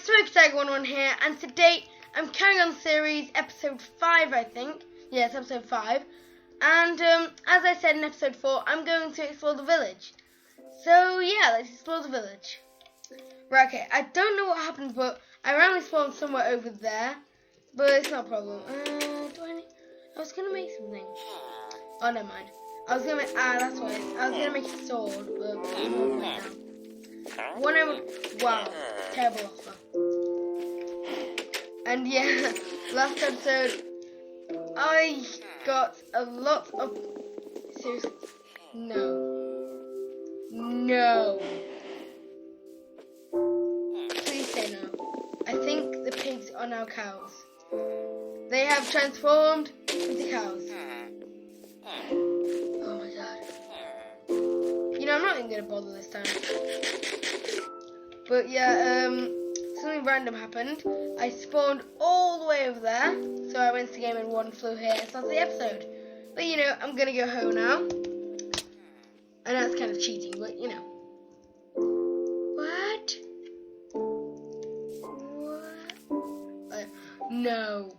Smokestag11 here, and today I'm carrying on the series, episode 5 I think. Yeah, it's episode 5. And as I said in episode 4, I'm going to explore the village. So yeah, let's explore the village. Right, okay, I don't know what happened, but I randomly spawned somewhere over there. But it's not a problem. I was going to make something. Oh, never mind. I was going to make, that's what it is. I was going to make a sword, but I'm not right now. Wow, terrible offer. And yeah, last episode, I got a lot of, seriously, no, please say no. I think the pigs are now cows. They have transformed into cows. Oh my god. You know, I'm not even going to bother this time. But yeah, something random happened. I spawned all the way over there. So I went to game and one flew here and started the episode. But you know, I'm going to go home now. I know it's kind of cheating, but you know. What? No.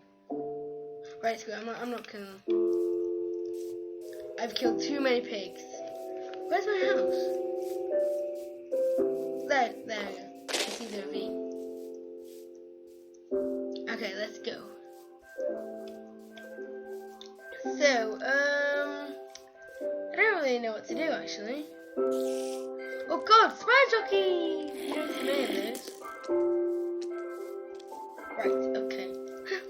Right, screw it. I'm not killing them. I've killed too many pigs. Where's my house? There we go. It's either of me. Okay, let's go. So, I don't really know what to do actually. Oh god, spider jockey! You don't see many of those. Right, okay.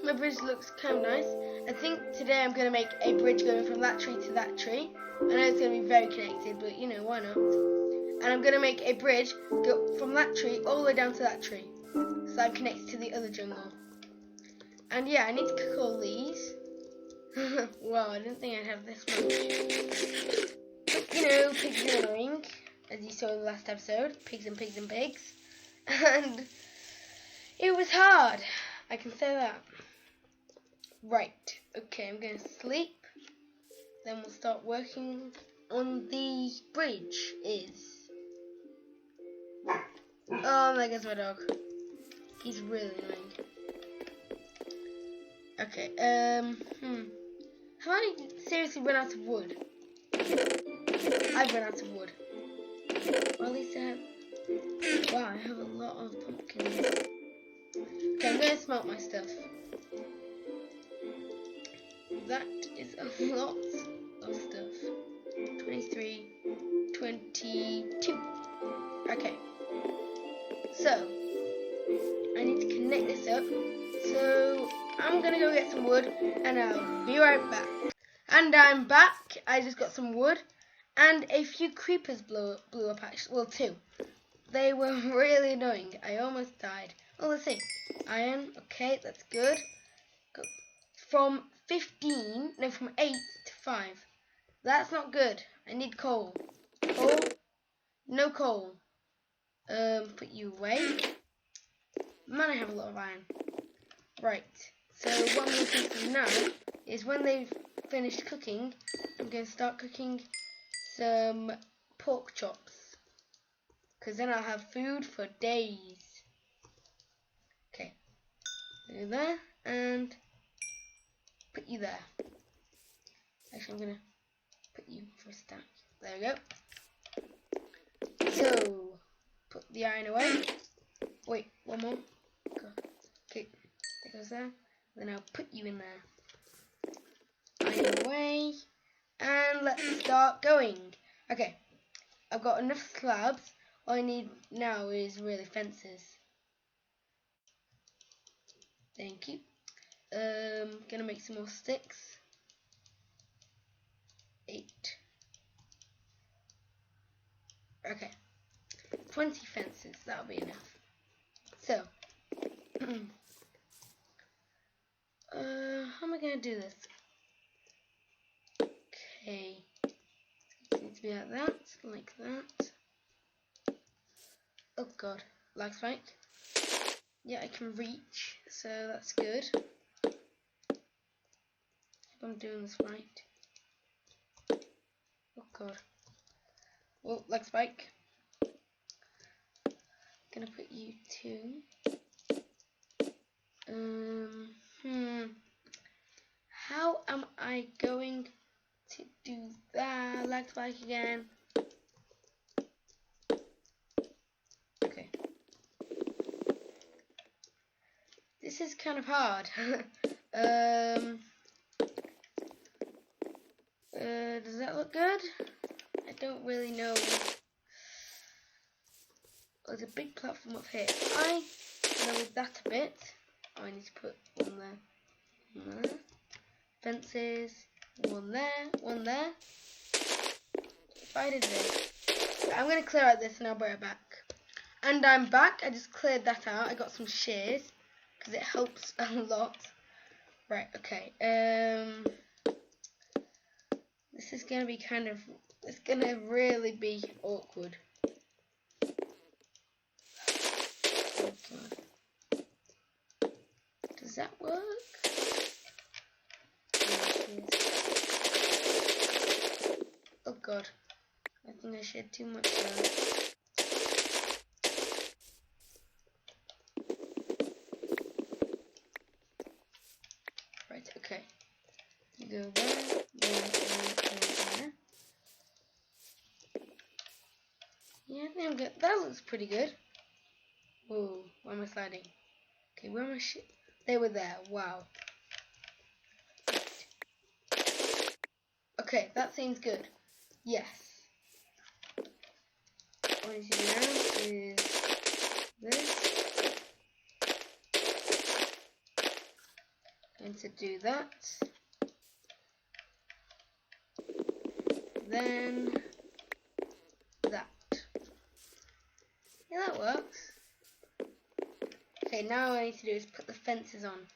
My bridge looks kind of nice. I think today I'm going to make a bridge going from that tree to that tree. I know it's going to be very connected, but you know, why not? And I'm going to make a bridge go from that tree all the way down to that tree. So I'm connected to the other jungle. And yeah, I need to cook all these. Wow, I didn't think I'd have this much. But, you know, pigs are annoying, as you saw in the last episode. Pigs and pigs and pigs. And it was hard. I can say that. Right, okay, I'm going to sleep. Then we'll start working on the bridge Oh, there goes my dog. He's really annoying. Okay, have I seriously run out of wood? I've run out of wood. Or at least I have... Wow, I have a lot of pumpkins. Okay, I'm going to smelt my stuff. That is a lot of stuff. 23, 22. Okay. So, I need to connect this up. So, I'm going to go get some wood and I'll be right back. And I'm back. I just got some wood and a few creepers blew up actually. Well, 2. They were really annoying. I almost died. Oh, let's see. Iron. Okay, that's good. Go. From 8 to 5. That's not good. I need coal. Coal? No coal. Put you away. Man, I have a lot of iron. Right. So what I'm going to do now is when they've finished cooking, I'm going to start cooking some pork chops. Because then I'll have food for days. Okay. Do that and put you there. Actually, I'm going to put you for a stack. There we go. So, put the iron away. Wait, one more. Go. Okay, that goes there. Then I'll put you in there. Iron away. And let's start going. Okay, I've got enough slabs. All I need now is really fences. Thank you. Gonna make some more sticks. 8. Okay. 20 fences, that'll be enough. So, how am I gonna do this? Okay. It needs to be like that. Oh god, lag spike. Yeah, I can reach, so that's good. If I'm doing this right. Oh god. Oh, lag spike. Gonna put you 2. spike again. Okay. This is kind of hard. Does that look good? I don't really know. There's a big platform up here. I know that a bit. Oh, I need to put one there. One there. Fences. One there. One there. If I did this. I'm going to clear out this and I'll bring it back. And I'm back. I just cleared that out. I got some shears. Because it helps a lot. Right, okay. This is going to be kind of... It's going to really be awkward. Oh, God. Does that work? Oh, God. I think I shared too much there. Right, okay. You go there, there. Yeah, I think I'm good. That looks pretty good. Whoa, why am I sliding? Okay, where am I? They were there. Wow. Okay, that seems good. Yes. What I need to do now is this. Going to do that. Then that. Yeah, that works. Okay, now all I need to do is put the fences on.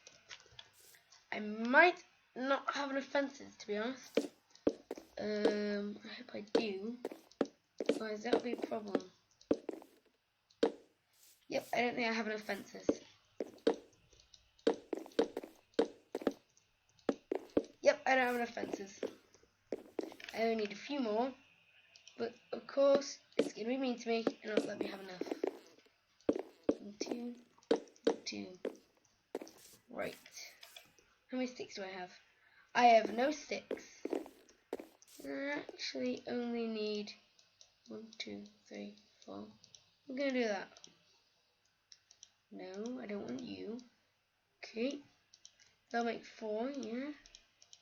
I might not have enough fences, to be honest. I hope I do. Otherwise, that'll be a problem. Yep, I don't think I have enough fences. Yep, I don't have enough fences. I only need a few more. But, of course, it's going to be mean to me and not let me have enough. 1, 2, 2. Right. How many sticks do I have? I have no sticks. I actually only need 1, 2, 3, 4. I'm going to do that. No, I don't want you. Okay. That'll make 4, yeah.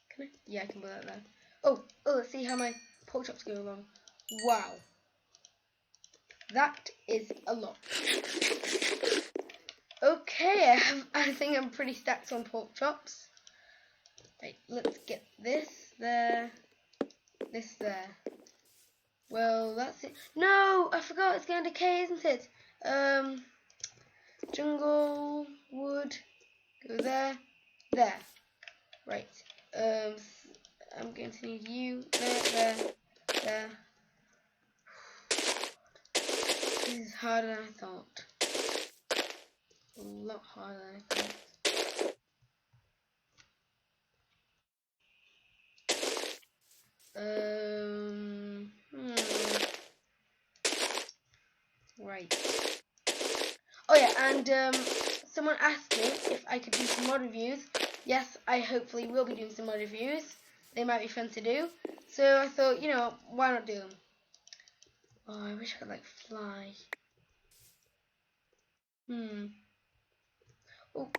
Can I? Yeah, I can put that there. Oh, let's see how my pork chops go along. Wow. That is a lot. Okay, I think I'm pretty stacked on pork chops. Right, let's get this there. This there. Well, that's it. No, I forgot it's going to decay, isn't it? Jungle, wood, go there, there. Right. I'm going to need you there, there. This is harder than I thought. A lot harder than I thought. Right. Oh yeah, and someone asked me if I could do some mod reviews. Yes, I hopefully will be doing some mod reviews. They might be fun to do. So I thought, you know, why not do them? Oh, I wish I could like fly. Oh,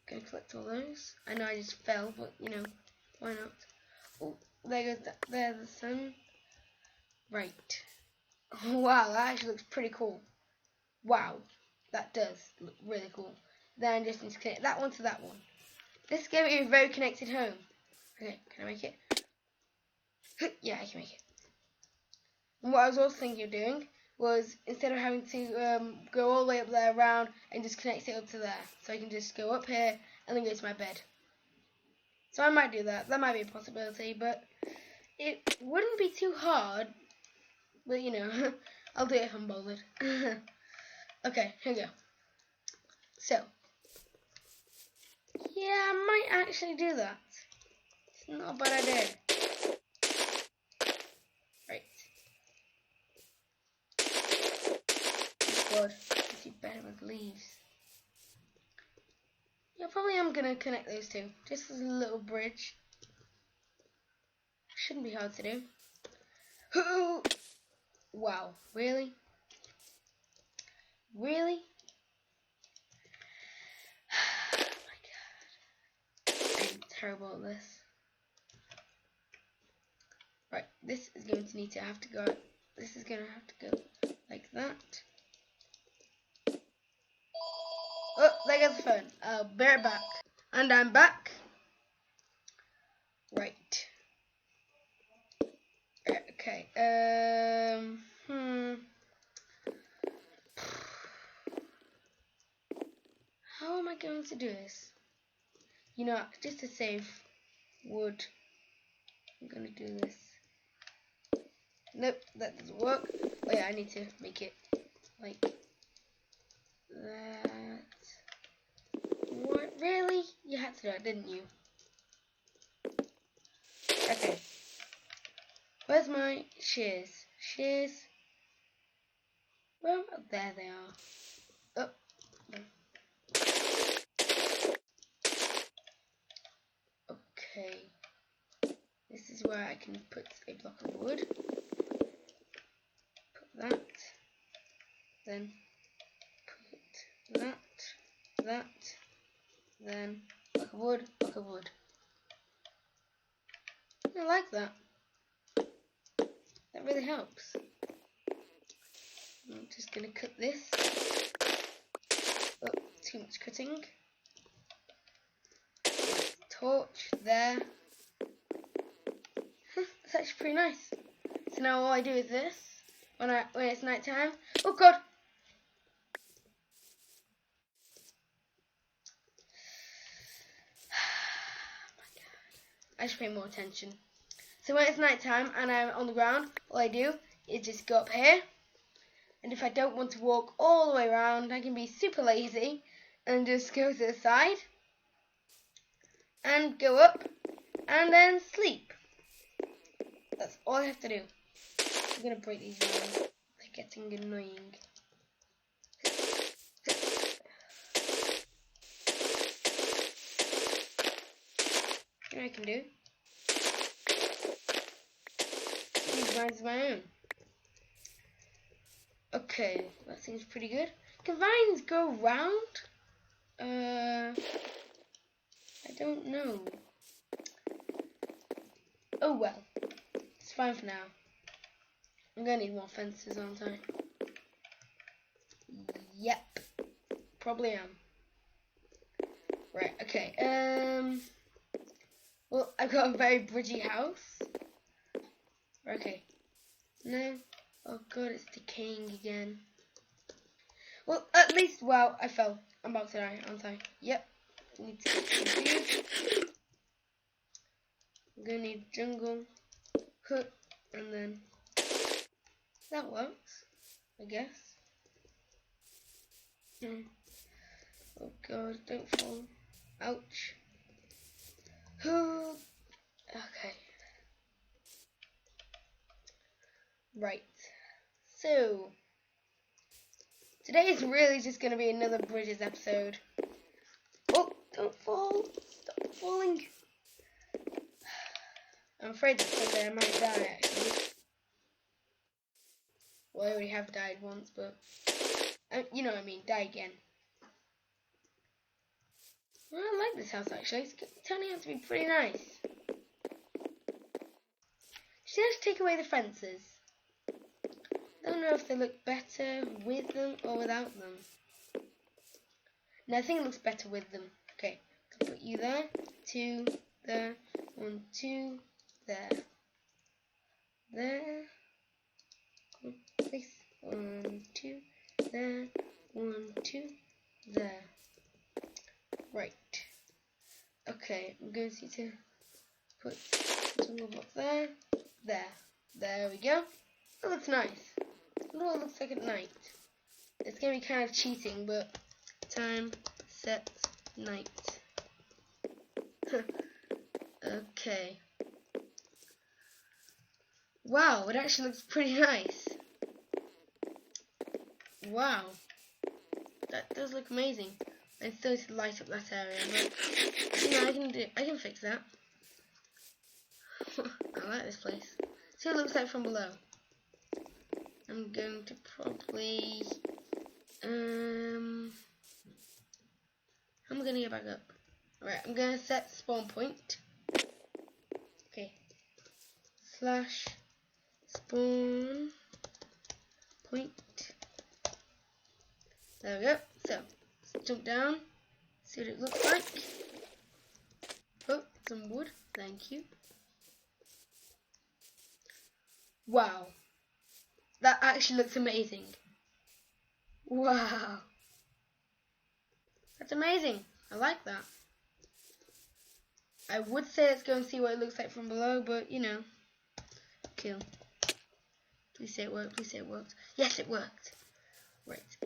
gonna collect all those. I know I just fell, but you know, why not? Oh, there goes there's the sun. Right. Wow, that actually looks pretty cool. Wow, that does look really cool. Then I just need to connect that one to that one. This game is a very connected home. Okay, can I make it? Yeah, I can make it. And what I was also thinking of doing was, instead of having to go all the way up there around and just connect it up to there, so I can just go up here and then go to my bed. So I might do that. That might be a possibility, but it wouldn't be too hard. But you know, I'll do it if I'm bothered. Okay, here we go. So, yeah, I might actually do that. It's not a bad idea. Right. God, this is better with leaves. Yeah, probably I'm gonna connect those two, just as a little bridge. Shouldn't be hard to do. Wow, really? Really? Oh my god. I'm terrible at this. Right, this is going to need to have to go. This is going to have to go like that. Oh, there goes the phone. I'll be right back. And I'm back. Right. Okay. How am I going to do this? You know, just to save wood, I'm gonna do this. Nope, that doesn't work. Oh yeah, I need to make it like that. What? Really? You had to do it, didn't you? Okay. Where's my shears? Shears. Well, there they are. Oh. Okay. This is where I can put a block of wood. Put that. Then put that. Then block of wood, block of wood. I like that. That really helps. I'm just gonna cut this. Oh, too much cutting. Torch there. That's actually pretty nice. So now all I do is this when it's night time. Oh god! I should pay more attention. So when it's night time and I'm on the ground, all I do is just go up here. And if I don't want to walk all the way around, I can be super lazy and just go to the side and go up and then sleep. That's all I have to do. I'm gonna break these rounds. They're getting annoying. You know what I can do? These vines of my own. Okay, that seems pretty good. Can vines go round? I don't know. Oh well, it's fine for now. I'm gonna need more fences, aren't I? Yep, probably am. Right, okay. Well, I've got a very bridgy house. Okay. No. Oh god, it's decaying again. Well, at least, wow, I fell. I'm about to die, aren't I? Yep. Need to get some food. I'm gonna need jungle. And then that works, I guess. Oh god, don't fall. Ouch. Okay. Right. So today is really just going to be another Bridges episode. Oh, don't fall. Stop falling. I'm afraid that someday I might die, actually. Well, I already have died once, but you know what I mean, die again. Well, I like this house, actually. It's turning out to be pretty nice. Should I just take away the fences? I don't know if they look better with them or without them. No, I think it looks better with them. Okay, I'll put you there, 2 there, 1, 2 there, there. Place 1, 2 there, 1, 2 there. Right. Okay, I'm going to need to put jungle block there, there. There we go. That looks nice. Well, it looks like at night. It's going to be kind of cheating, but time, set, night. Okay. Wow, it actually looks pretty nice. Wow. That does look amazing. I still need to light up that area, but you know, I can fix that. I like this place. See what it looks like from below. I'm going to probably I'm gonna get back up. Alright, I'm gonna set spawn point. Okay. Slash spawn point. There we go. So let's jump down. See what it looks like. Oh, some wood. Thank you. Wow. That actually looks amazing. Wow. That's amazing. I like that. I would say let's go and see what it looks like from below, but you know. Cool. Please say it worked. Please say it worked. Yes, it worked. Right.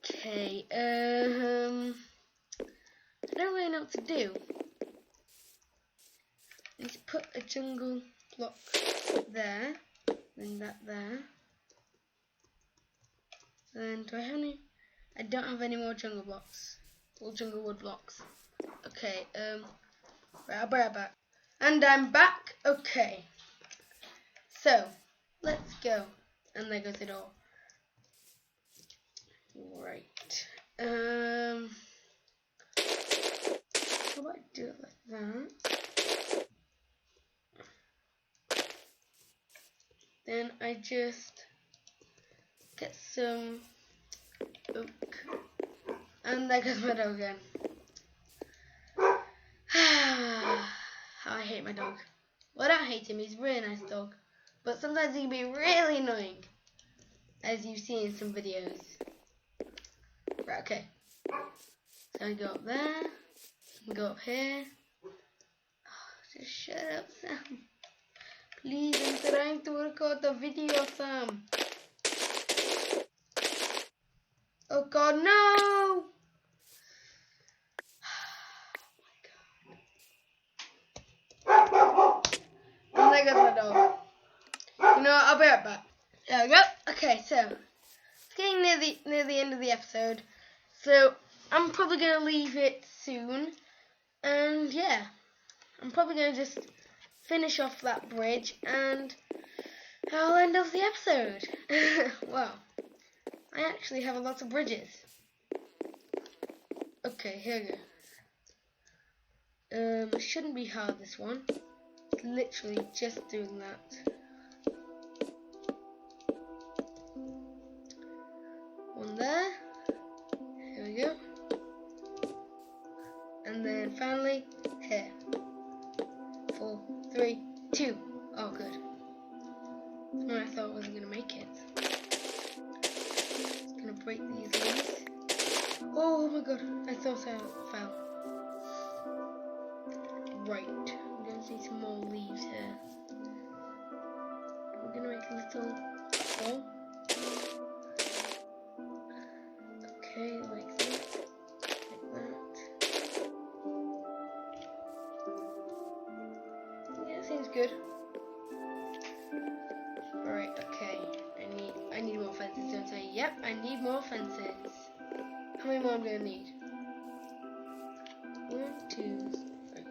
Okay. I don't really know what to do. I need to put a jungle block there. Then that there. Then do I have any? I don't have any more jungle blocks. Or jungle wood blocks. Okay, right, I'll be right back. And I'm back. Okay. So, let's go. And there goes it all. Right. How do I do it like that? Then I just get some oak. And there goes my dog again. How I hate my dog. Well, I don't hate him, he's a really nice dog. But sometimes he can be really annoying. As you've seen in some videos. Right, okay. So I go up there. Go up here. Oh, just shut up, Sam. Please, I'm trying to record the video, Sam. Oh God, no! And there goes my dog. You know what, I'll be right back. There we go. Okay, so it's getting near the end of the episode. So I'm probably gonna leave it soon. And yeah. I'm probably gonna just finish off that bridge and I'll end off the episode. Wow. I actually have a lot of bridges. Okay, here we go. It shouldn't be hard, this one. It's literally just doing that. One there. Here we go. And then finally, here. 4, 3, 2. Oh, good. No, I thought I wasn't going to make it. Just going to break these leaves. Oh my god, I thought I fell. Right, I'm going to see some more leaves here. We're going to make a little hole. Okay, like this. Like that. Yeah, seems good. Alright, okay. I need more fences, don't I? Yep, I need more fences. How many more am I going to need? 1, 2, 3.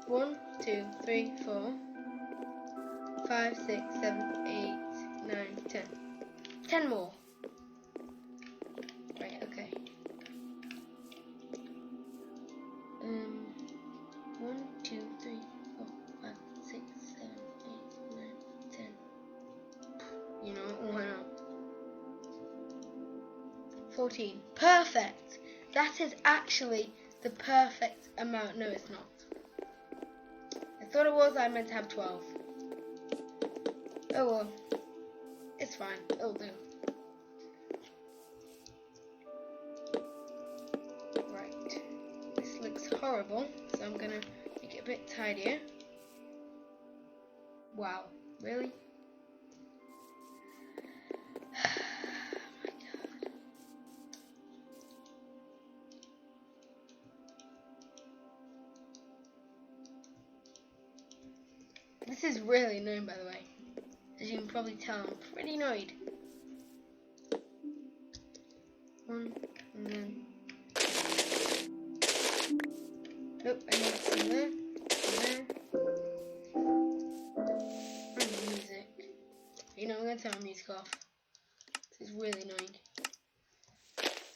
1, 2, 3, 4, 5, 6, 7, 8, 9, 10. 10 more. Right, okay. 1, 2, 3, 4, 5, 6, 7, 8, 9, 10. You know, why not? 14. Perfect! That is actually the perfect amount. No, it's not. I thought it was. I meant to have 12. Oh well. It's fine. It'll do. Right. This looks horrible, so I'm gonna make it a bit tidier. Wow. Really? This is really annoying, by the way. As you can probably tell, I'm pretty annoyed. 1, and then... Nope, I need some there, and there.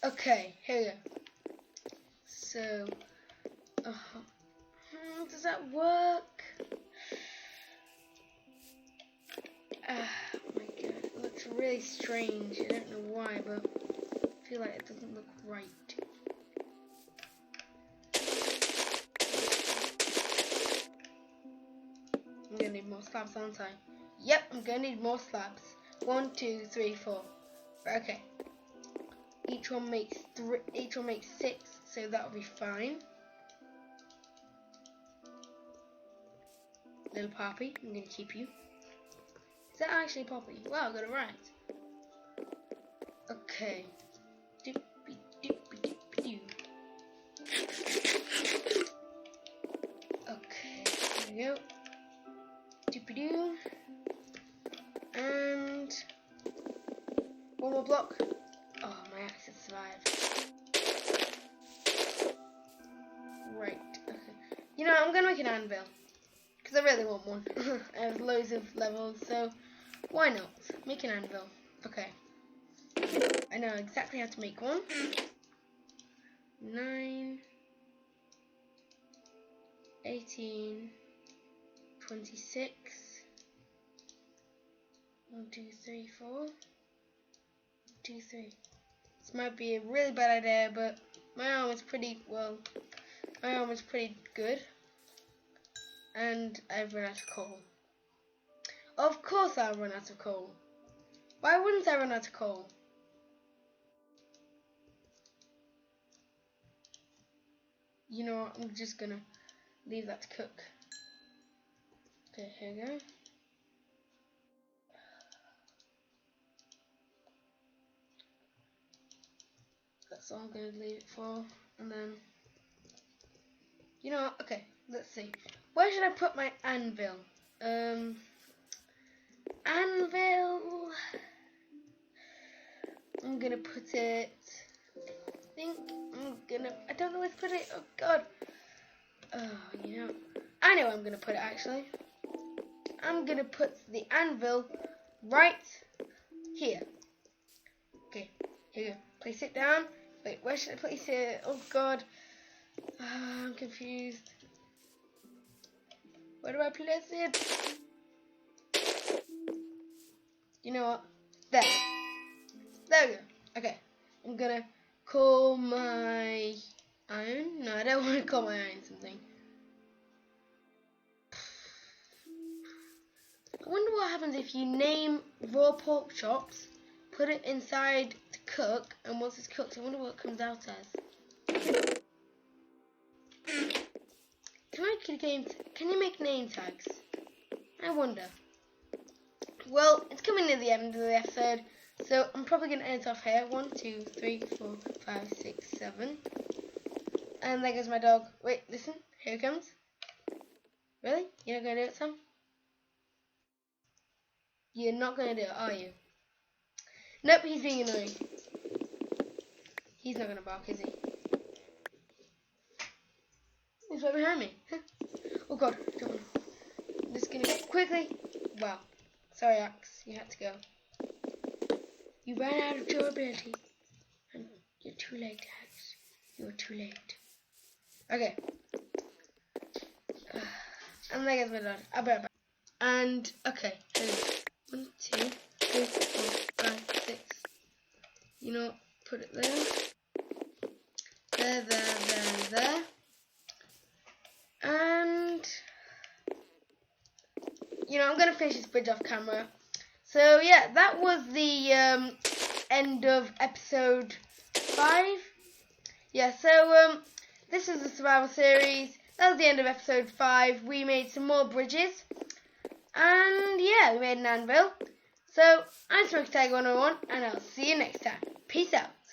Okay, here we go. So, does that work? Oh my god, it looks really strange. I don't know why, but I feel like it doesn't look right. I'm gonna need more slabs, aren't I? Yep, I'm gonna need more slabs. 1, 2, 3, 4. Okay. Each one makes 6, so that'll be fine. Little Poppy, I'm gonna keep you. Is that actually Poppy? Wow, I got it right. Okay. Doopy doopy doopy doo. Okay, there we go. Doopy doo. And one more block. Oh, my axe has survived. Right, okay. You know, I'm gonna make an anvil. Because I really want one. I have loads of levels, so why not? Make an anvil. Okay. I know exactly how to make one. 9, 18, 26. 1, 2, 3, 4. 1, 2, 3. This might be a really bad idea, but my arm is pretty good. And I've run out of coal. Of course I'll run out of coal. Why wouldn't I run out of coal? You know what, I'm just gonna leave that to cook. Okay, here we go. That's all I'm gonna leave it for. And then, you know what, okay, let's see. Where should I put my anvil? Anvil. I'm gonna put it. I don't know where to put it. Oh god. Oh, you know. I know where I'm gonna put it actually. I'm gonna put the anvil right here. Okay, here you go. Place it down. Wait, where should I place it? Oh god. I'm confused. Where do I place it? You know what? There. There we go. Okay. I'm gonna call my iron. No, I don't want to call my iron something. I wonder what happens if you name raw pork chops, put it inside to cook, and once it's cooked, I wonder what it comes out as. Can you make name tags? I wonder. Well, it's coming near the end of the episode, so I'm probably going to end it off here. 1, 2, 3, 4, 5, 6, 7. And there goes my dog. Wait, listen. Here it comes. Really? You're not going to do it, Sam? You're not going to do it, are you? Nope, he's being annoying. He's not going to bark, is he? He's right behind me. Oh god, don't want to. I'm just going to quickly. Wow. Sorry, Axe, you had to go. You ran out of durability. And you're too late, Axe. You're too late. Okay. And there goes my dad. I'll be right back. And, okay. 1, 2, 3, 4, 5, 6. You know, put it there. There. And, you know, I'm going to finish this bridge off camera. So, yeah, that was the end of episode 5. Yeah, so, this is the survival series. That was the end of episode 5. We made some more bridges. And, yeah, we made an anvil. So, I'm Smoky Tiger 101, and I'll see you next time. Peace out.